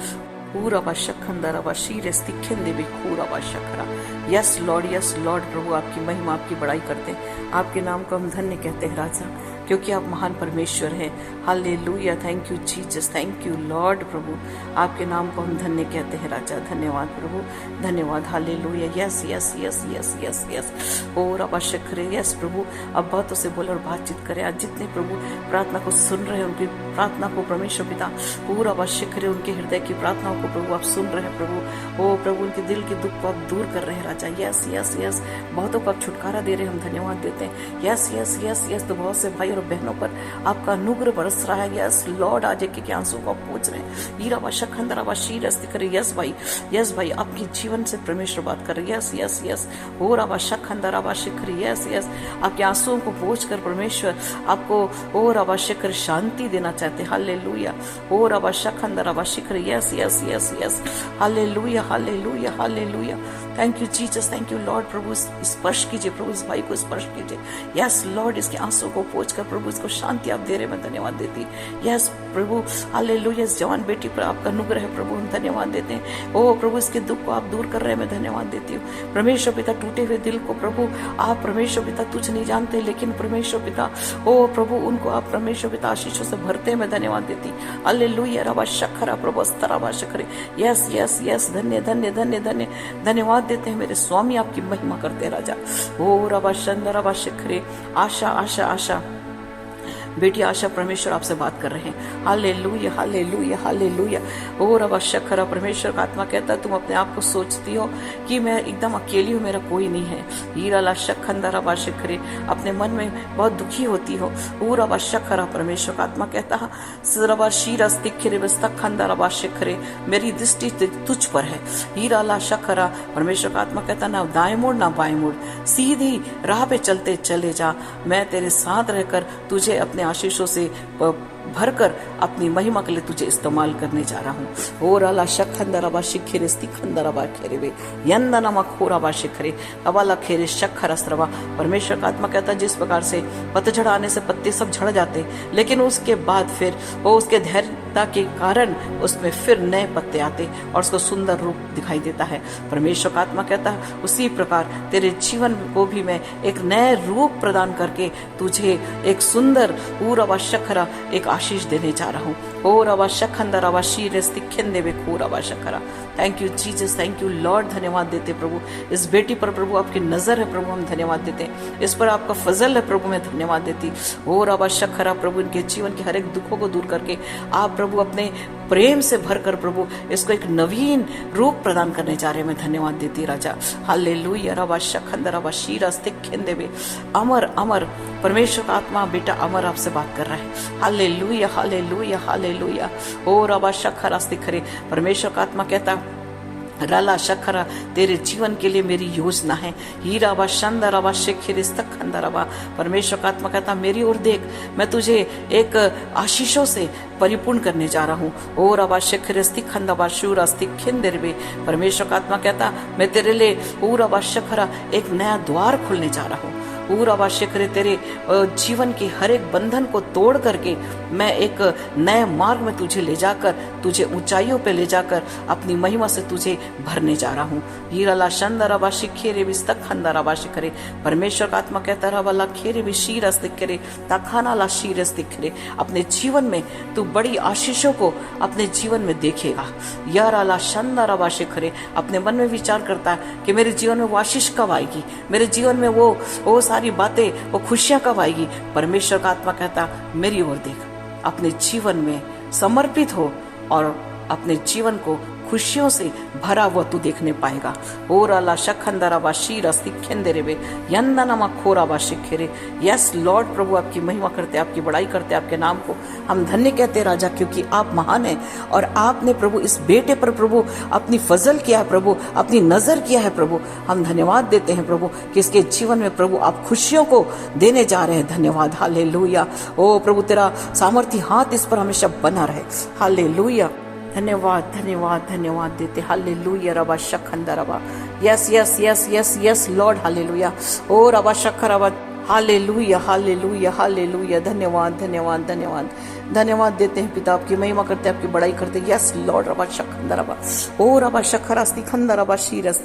पूरा बाशखंदर शीर स्तिखन देवी पूरा बाशखरा। यस लॉर्ड प्रभु आपकी महिमा आपकी बड़ाई करते हैं, आपके नाम को हम धन्य कहते हैं राजा, क्योंकि आप महान परमेश्वर हैं। Hallelujah, thank you Jesus, thank you lord प्रभु, आपके नाम को हम धन्य कहते हैं राजा। धन्यवाद प्रभु, धन्यवाद। Hallelujah, yes yes yes yes yes yes और अब शक्र। यस प्रभु, अब बातों से बोले और बातचीत करें। आज जितने प्रभु प्रार्थना को सुन रहे हैं, उनकी प्रार्थना को परमेश्वर पिता पूरा आवश्यक करें, उनके हृदय की प्रार्थनाओं को प्रभु आप सुन रहे हैं प्रभु। ओ प्रभु, उनके दिल के दुख को आप दूर कर रहे हैं राजा। यस यस यस, बहुतों को आप छुटकारा दे रहे हैं, हम धन्यवाद देते हैं। यस यस यस यस, तो बहुत से भाई और बहनों पर आपका अनुग्रह बरस रहा है। यस लॉर्ड, आज एक के आंसू को आप पूछ रहे हैं। ईरा वाशा खंदरा वाशी रस्ती करे। यस भाई आपके जीवन से परमेश्वर बात कर रहे हैं। यस यस यस, हो रहा खंदरा वाशी करे। यस यस, आपके आंसुओं को पोंछ कर परमेश्वर आपको और आवश्यक कर शांति देना चाहते हैं। हालेलुया, और आवश्यक खंदरा वाशी करे। Yes yes yes yes, hallelujah hallelujah hallelujah. Thank you Jesus, thank you lord. प्रभु स्पर्श कीजिए प्रभु, इस भाई को स्पर्श कीजिए। यस लॉर्ड, इसके आंसू को पोंछ कर प्रभु इसको शांति आप दे रहे, मैं धन्यवाद देती। यस प्रभु, हालेलुया, इस जवान बेटी पर आपका अनुग्रह है प्रभु, हम धन्यवाद देते हैं। ओ प्रभु, इसके दुख को आप दूर कर रहे हैं, मैं धन्यवाद देती हूँ। परमेश्वर पिता, टूटे हुए दिल को प्रभु आप परमेश्वर पिता तुझ नहीं जानते, लेकिन परमेश्वर पिता ओ प्रभु उनको आप परमेश्वर पिता आशीषों से भरते हैं, मैं धन्यवाद देती। हालेलुया, रबा शखरा प्रभु स्तरा शखरे। यस यस यस, धन्य धन्य धन्य धन्य धन्यवाद देते हैं मेरे स्वामी, आपकी महिमा करते हैं राजा। ओ रबा शंद रबा शखरे। आशा आशा आशा, बेटी आशा, परमेश्वर आपसे बात कर रहे हैं। Hallelujah hallelujah hallelujah. और अब शखरा, परमेश्वर का आत्मा कहता है तुम अपने आप को सोचती हो कि मैं एकदम अकेली हूँ, मेरा कोई नहीं है। हीरा ला शखंदरा बाशखरे, अपने मन में बहुत दुखी होती हो। और अब शखरा, परमेश्वर का आत्मा कहता है सरबा शीरा स्तिखरे बस्तखंदरा बाशखरे, मेरी दृष्टि तुझ पर है। हीरा ला शखरा, परमेश्वर का आत्मा कहता ना दाएं मुड़ ना बाएं मुड़, सीधी राह पे चलते चले जा, मैं तेरे साथ रहकर तुझे अपने आशीषों से भरकर अपनी महिमा के लिए तुझे इस्तेमाल करने जा रहा हूँ। और अला शखंदरबा शिखरे स्तिखंदरबा खेरे वे यंदनमा खोराबा शिखरे अवाला खेरे शखरस्त्रवा। परमेश्वर का आत्मा कहता है जिस प्रकार से पतझड़ आने से पत्ते सब झड़ जाते, लेकिन उसके बाद फिर वो उसके धैर्यता के कारण उसमें फिर नए पत्ते आते और उसको सुंदर रूप दिखाई देता है। परमेश्वर का आत्मा कहता है उसी प्रकार तेरे जीवन को भी मैं एक नए रूप प्रदान करके तुझे एक सुंदर पूरा शखरा एक आशीष देने जा रहा हूँ। और अवा शखंदर अवा शीर स्तिखन देवे खूर अवा शखरा। Thank you Jesus, thank you lord. धन्यवाद देते प्रभु, इस बेटी पर प्रभु आपकी नजर है प्रभु, हम धन्यवाद देते हैं। इस पर आपका फजल है प्रभु, मैं धन्यवाद देती। और अवा शखरा, प्रभु इनके जीवन के हर एक दुखों को दूर करके आप प्रभु अपने प्रेम से भरकर प्रभु इसको एक नवीन रूप प्रदान करने जा रहे हैं, मैं धन्यवाद देती राजा। हालेलुया, रवा शखंदर रवा शीरा स्तिखन देवे। अमर अमर परमेश्वर का आत्मा बेटा अमर आपसे बात कर रहा है। Hallelujah hallelujah hallelujah. और रवा शखरा स्तिखरे, परमेश्वर का आत्मा कहता राला शखरा तेरे जीवन के लिए मेरी योजना है। हीरा वा शंदरा वा शिखिर स्तखंदरा वा। परमेश्वर का आत्मा कहता मेरी ओर देख, मैं तुझे एक आशीषों से परिपूर्ण करने जा रहा हूँ। और अवा शिखिर स्तिखंदा वा शूरा स्तिखिंदरवे। परमेश्वर का आत्मा कहता मैं तेरे लिए पूरा वा शखरा एक नया द्वार खोलने जा रहा हूँ। पूरा आवश्यक करे तेरे जीवन के हर एक बंधन को तोड़ करके मैं एक नए मार्ग में तुझे ले जाकर, तुझे ऊंचाइयों पे ले जाकर अपनी महिमा से तुझे भरने जा रहा हूँ। हीराला शंदरा वाशी खेरे विस्तक खंदरा वाशी करे। परमेश्वर का आत्मा कहता रहा वाला खेरे भी शीरस दिखरे तखाना ला शीरस दिखरे। अपने जीवन में तू बड़ी आशीषों को अपने जीवन में देखेगा। याराला शंदरा वाशी करे। अपने मन में विचार करता है कि मेरे जीवन में वो आशीष कब आएगी, मेरे जीवन में वो सारी बातें, वो खुशियां कब आएगी। परमेश्वर का आत्मा कहता मेरी ओर देख, अपने जीवन में समर्पित हो और अपने जीवन को खुशियों से भरा हुआ तू देखने पाएगा। और अला शखंदरा वा शीर स्तिखंदरे वे यंदनमा खोरा वा शिखरे। यस लॉर्ड, प्रभु आपकी महिमा करते, आपकी बड़ाई करते, आपके नाम को हम धन्य कहते राजा, क्योंकि आप महान हैं और आपने प्रभु इस बेटे पर प्रभु अपनी फजल किया है प्रभु, अपनी नजर किया है प्रभु। हम धन्यवाद देते हैं प्रभु कि इसके जीवन में प्रभु आप खुशियों को देने जा रहे हैं। धन्यवाद, हालेलुया। ओ प्रभु तेरा सामर्थ्य हाथ इस पर हमेशा बना रहे। हालेलुया, धन्यवाद धन्यवाद धन्यवाद देते। हालेलुया, रबा शखंदा रबा। Yes yes yes yes yes lord, hallelujah. ओ रबा शखरबा, हालेलुया हालेलुया हालेलुया। धन्यवाद धन्यवाद धन्यवाद धन्यवाद देते हैं पिता, आपकी महिमा करते हैं, आपकी बड़ाई करते हैं। यस लॉर्ड, रबा शखंदा रबा ओ रबा शखरा स्तिखंदा रबा शीरस।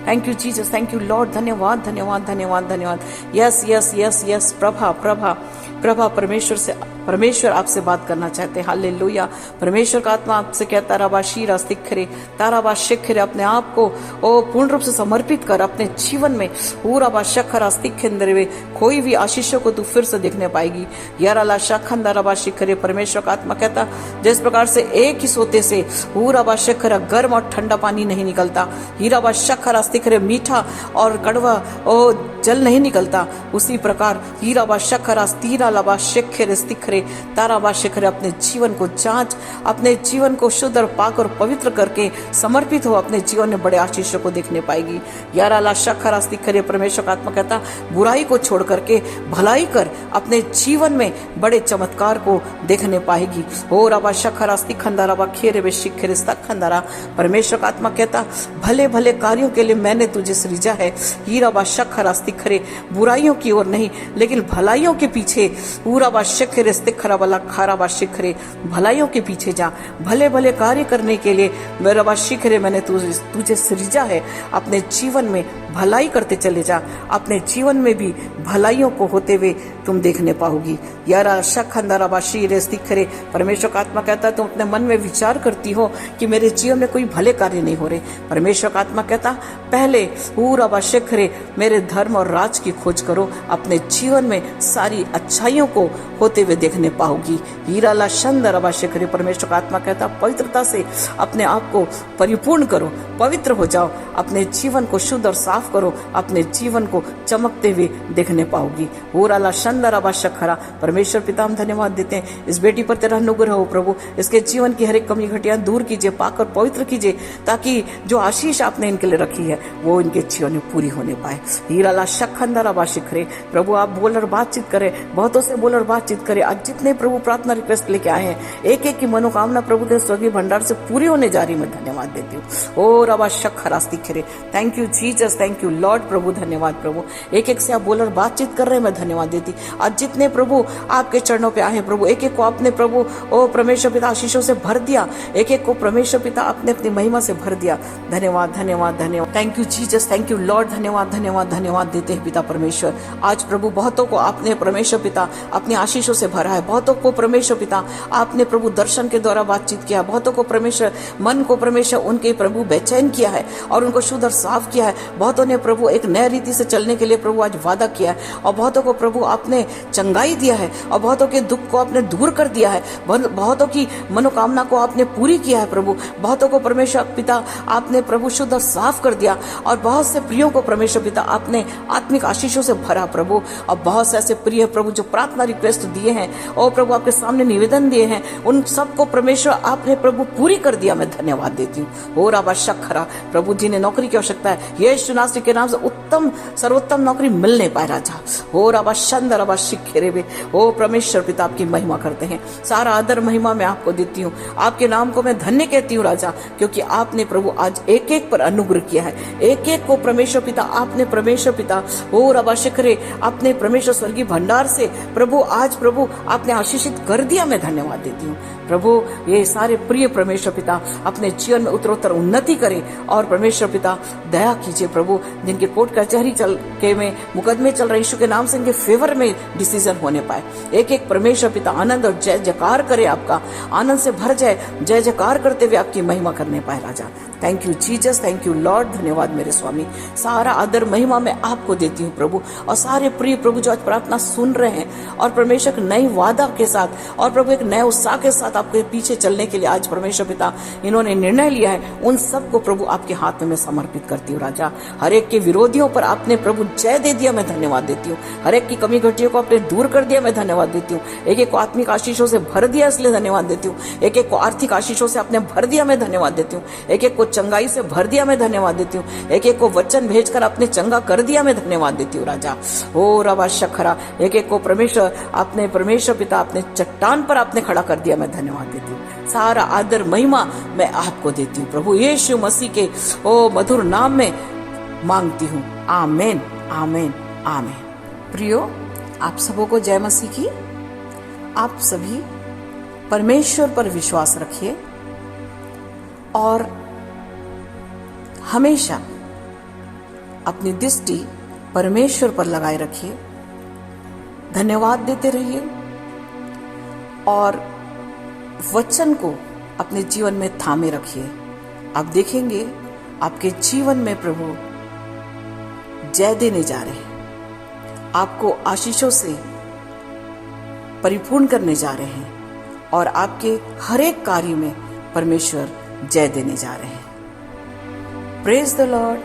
Thank you Jesus, thank you lord, धन्यवाद धन्यवाद धन्यवाद धन्यवाद। यस यस यस यस, प्रभा प्रभा प्रभा परमेश्वर आपसे बात करना चाहते हैं। हालेलुया। परमेश्वर का आत्मा आपसे कहता रबा शीरा स्तिखरे ताराबा शिखरे, अपने आप को ओ पूर्ण रूप से समर्पित कर अपने जीवन में। पूरा बा शखरा स्तिखंदरे में कोई भी आशीषों को तू फिर से देखने पाएगी। याराला शखंदा रबा शिखरे, परमेश्वर का आत्मा कहता जिस प्रकार से एक ही सोते से पूरा बा शखरा गर्म और ठंडा पानी नहीं निकलता, हीरा बा शखरा स्तिखरे मीठा और कड़वा ओ जल नहीं निकलता, उसी प्रकार हीरा बा शखरा स्तीरा लबा शिखरे स्तिखरे ताराबा शिखरे अपने जीवन को जांच, अपने जीवन को शुद्ध और पाक और पवित्र करके समर्पित हो, अपने जीवन में बड़े आशीषों को देखने पाएगी। याराला शखरा स्तिखरे, परमेश्वर का आत्मा कहता बुराई को छोड़ करके भलाई कर अपने जीवन में बड़े चमत्कार को देखने पाएगी। ओ रबा शखरा स्तिखंदा रबा खेरे वे शिखरे स्तखंदारा, परमेश्वर का आत्मा कहता भले भले कार्यों के लिए मैंने तुझे सृजा है। हीरा बा शखरा स्तिखरे, बुराइयों की ओर नहीं लेकिन भलाइयों के पीछे। पूरा बा शिखरे स्तिखरा वाला खारा बा शिखरे, भलाइयों के पीछे जा, भले भले कार्य करने के लिए मेरा बा शिखरे मैंने तुझे सृजा है। अपने जीवन में भलाई करते चले जा, अपने जीवन में भी भलाइयों को होते हुए तुम देखने पाओगी। यारा शखंदारा बा शीरे स्तिखरे, परमेश्वर का आत्मा कहता तुम अपने मन में विचार करती हो कि मेरे जीवन में कोई भले कार्य नहीं हो रहे। परमेश्वर का आत्मा कहता पहले पूरा बा शिखरे मेरे धर्म और राज की खोज करो, अपने जीवन में सारी अच्छाइयों को होते हुए देखने पाओगी। हीरा ला शंदर बा शिखरे, परमेश्वर का आत्मा कहता पवित्रता से अपने आप को परिपूर्ण करो, पवित्र हो जाओ, अपने जीवन को शुद्ध और साफ करो, अपने जीवन को चमकते हुए देखने पाओगी। होराला शंदर बा शखरा, परमेश्वर पिता हम धन्यवाद देते हैं इस बेटी पर तेरा अनुग्रह हो प्रभु, इसके जीवन की हर एक कमी घटियां दूर कीजिए, पाक और पवित्र कीजिए, ताकि जो आशीष आपने इनके लिए रखी है वो इनके जीवन में पूरी होने पाए। हीराला शखंदर बा शिखरे, प्रभु आप बोल और बातचीत करें, बहुतों से बोल और बातचीत करें। आज जितने प्रभु प्रार्थना रिक्वेस्ट लेके आए हैं, एक एक की मनोकामना प्रभु के स्वर्गीय भंडार से पूरी होने जा रही, मैं धन्यवाद देती हूँ। ओ रबा शखरा स्तिखरे, thank you Jesus, thank you lord प्रभु, धन्यवाद प्रभु। एक एक से आप बोल और बातचीत कर रहे हैं, मैं धन्यवाद देती। आज जितने प्रभु आपके चरणों पे आए प्रभु, एक एक को आपने प्रभु ओ परमेश्वर पिता आशीषों से भर दिया, एक एक को परमेश्वर पिता आपने अपनी महिमा से भर दिया। धन्यवाद धन्यवाद धन्यवाद, thank you Jesus, thank you lord, धन्यवाद धन्यवाद धन्यवाद देते हैं पिता परमेश्वर। आज प्रभु बहुतों को आपने परमेश्वर पिता अपनी आशीषों से भरा है, बहुतों को परमेश्वर पिता आपने प्रभु दर्शन के द्वारा बातचीत किया, बहुतों को परमेश्वर मन को परमेश्वर उनके प्रभु बेचैन किया है और उनको शुद्ध और साफ किया है। बहुतों ने प्रभु एक नए रीति से चलने के लिए प्रभु आज वादा किया है, और बहुतों को प्रभु आपने चंगाई दिया है, और बहुतों के दुख को आपने दूर कर दिया है, बहुतों की मनोकामना को आपने पूरी किया है प्रभु। बहुतों को परमेश्वर पिता आपने प्रभु शुद्ध और साफ कर दिया, और बहुत से प्रियों को परमेश्वर पिता आपने आत्मिक आशीषों से भरा प्रभु। और बहुत से ऐसे प्रिय प्रभु जो प्रार्थना रिक्वेस्ट दिए हैं और प्रभु आपके सामने निवेदन दिए हैं, उन सबको परमेश्वर आपने प्रभु पूरी कर दिया, मैं धन्यवाद देती हूँ। हो रबा शखरा, प्रभु जिन्हें नौकरी की आवश्यकता है यीशु नासरी के नाम से उत्तम सर्वोत्तम नौकरी मिलने पाए राजा। हो रबा शंदर रबा शिखरे वे, ओ परमेश्वर पिता आपकी महिमा करते हैं, सारा आदर महिमा मैं आपको देती हूँ, आपके नाम को मैं धन्य कहती हूँ राजा, क्योंकि आपने प्रभु आज एक एक पर अनुग्रह किया है, एक एक को परमेश्वर पिता आपने परमेश्वर पिता ओ रबा शिखरे अपने परमेश्वर स्वर्गीय भंडार से प्रभु आज प्रभु आपने आशीषित कर दिया, मैं धन्यवाद देती हूँ प्रभु। ये सारे प्रिय परमेश्वर पिता अपने जीवन में उत्तरोत्तर उन्नति करे, और परमेश्वर पिता दया कीजिए प्रभु, जिनके कोर्ट कचहरी चल के में मुकदमे चल रहे, यीशु के नाम से इनके फेवर में डिसीजन होने पाए। एक एक परमेश्वर पिता आनंद और जय जयकार करे, आपका आनंद से भर जाए, जय जयकार करते हुए आपकी महिमा करने पाए राजा। Thank you Jesus, thank you lord, धन्यवाद मेरे स्वामी। सारा आदर महिमा मैं आपको देती हूँ प्रभु, और सारे प्रिय प्रभु जो आज प्रार्थना सुन रहे हैं और परमेश्वर के नई वादा के साथ और प्रभु एक नए उत्साह के साथ आपके पीछे चलने के लिए आज परमेश्वर पिता इन्होंने निर्णय लिया है, उन सबको प्रभु आपके हाथ में मैं समर्पित करती हूँ राजा। हर एक के विरोधियों पर आपने प्रभु जय दे दिया, मैं धन्यवाद देती हूँ। हर एक की कमी घटियों को आपने दूर कर दिया, मैं धन्यवाद देती हूँ। एक एक को आत्मिक आशीषों से भर दिया, इसलिए धन्यवाद देती हूँ। एक एक को आर्थिक आशीषों से आपने भर दिया, मैं धन्यवाद देती हूँ। एक एक को चंगाई से भर दिया, मैं धन्यवाद देती हूँ। एक एक को वचन भेजकर आपने चंगा कर दिया, मैं धन्यवाद देती हूँ राजा। ओ रबा शखरा, एक एक को परमेश्वर आपने परमेश्वर पिता अपने चट्टान पर आपने खड़ा कर दिया, मैं धन्यवाद देती हूँ। सारा आदर महिमा मैं आपको देती हूँ प्रभु यीशु मसीह के ओ मधुर नाम में मांगती हूँ, आमेन आमेन आमेन। प्रियो, आप सबों को जय मसीह की। आप सभी परमेश्वर पर विश्वास रखिए और हमेशा अपनी दृष्टि परमेश्वर पर लगाए रखिए। धन्यवाद देते रहिए और वचन को अपने जीवन में थामे रखिए। आप देखेंगे आपके जीवन में प्रभु जय देने जा रहे हैं, आपको आशीषों से परिपूर्ण करने जा रहे हैं और आपके हर एक कार्य में परमेश्वर जय देने जा रहे हैं। Praise the Lord.